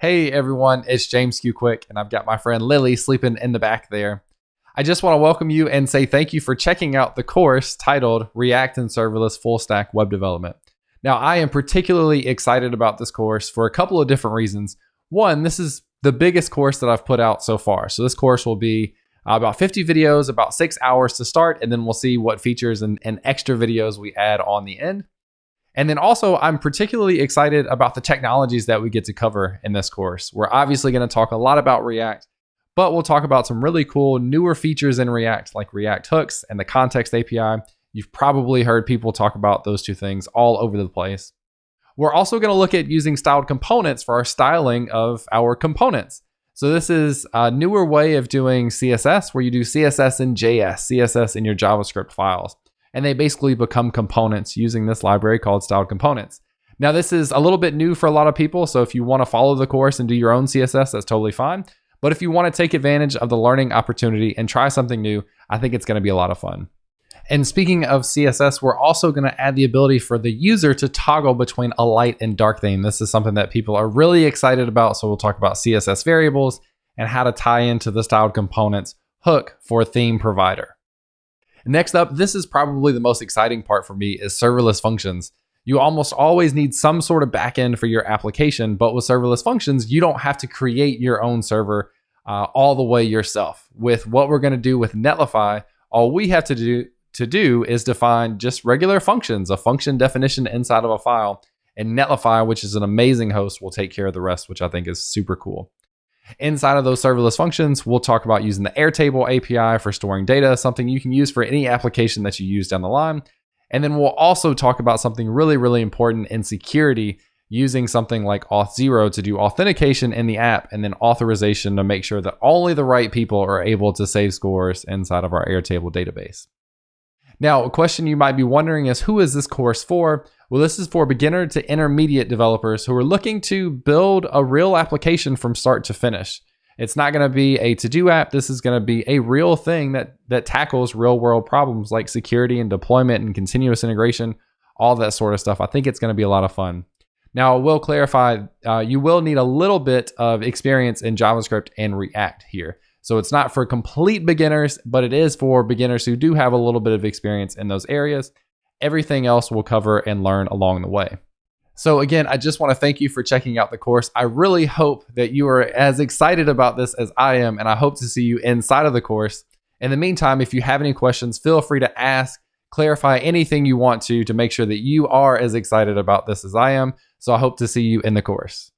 Hey everyone, it's James Q Quick, and I've got my friend Lily sleeping in the back there. I just want to welcome you and say thank you for checking out the course titled React and Serverless Full Stack Web Development. Now, I am particularly excited about this course for a couple of different reasons. One, this is the biggest course that I've put out so far. So this course will be about 50 videos, about 6 hours to start, and then we'll see what features and extra videos we add on the end. And then also, I'm particularly excited about the technologies that we get to cover in this course. We're obviously going to talk a lot about React, but we'll talk about some really cool newer features in React, like React hooks and the context API. You've probably heard people talk about those two things all over the place. We're also going to look at using styled components for our styling of our components. So this is a newer way of doing CSS, where you do CSS in JS, CSS in your JavaScript files. And they basically become components using this library called styled components. Now, this is a little bit new for a lot of people, so if you want to follow the course and do your own CSS, that's totally fine. But if you want to take advantage of the learning opportunity and try something new, I think it's going to be a lot of fun. And speaking of CSS, we're also going to add the ability for the user to toggle between a light and dark theme. This is something that people are really excited about, so we'll talk about CSS variables and how to tie into the styled components hook for a theme provider. Next up, this is probably the most exciting part for me, is serverless functions. You almost always need some sort of backend for your application, but with serverless functions, you don't have to create your own server all the way yourself. With what we're going to do with Netlify, all we have to do is define just regular functions, a function definition inside of a file, and Netlify, which is an amazing host, will take care of the rest, which I think is super cool. Inside of those serverless functions, we'll talk about using the Airtable API for storing data, something you can use for any application that you use down the line. And then we'll also talk about something really, really important in security, using something like Auth0 to do authentication in the app, and then authorization to make sure that only the right people are able to save scores inside of our Airtable database. Now, a question you might be wondering is, who is this course for? Well, this is for beginner to intermediate developers who are looking to build a real application from start to finish. It's not going to be a to-do app. This is going to be a real thing that tackles real-world problems like security and deployment and continuous integration, all that sort of stuff. I think it's going to be a lot of fun. Now, I will clarify, you will need a little bit of experience in JavaScript and React here. So it's not for complete beginners, but it is for beginners who do have a little bit of experience in those areas. Everything else we'll cover and learn along the way. So again, I just want to thank you for checking out the course. I really hope that you are as excited about this as I am, and I hope to see you inside of the course. In the meantime, if you have any questions, feel free to ask, clarify anything you want to make sure that you are as excited about this as I am. So I hope to see you in the course.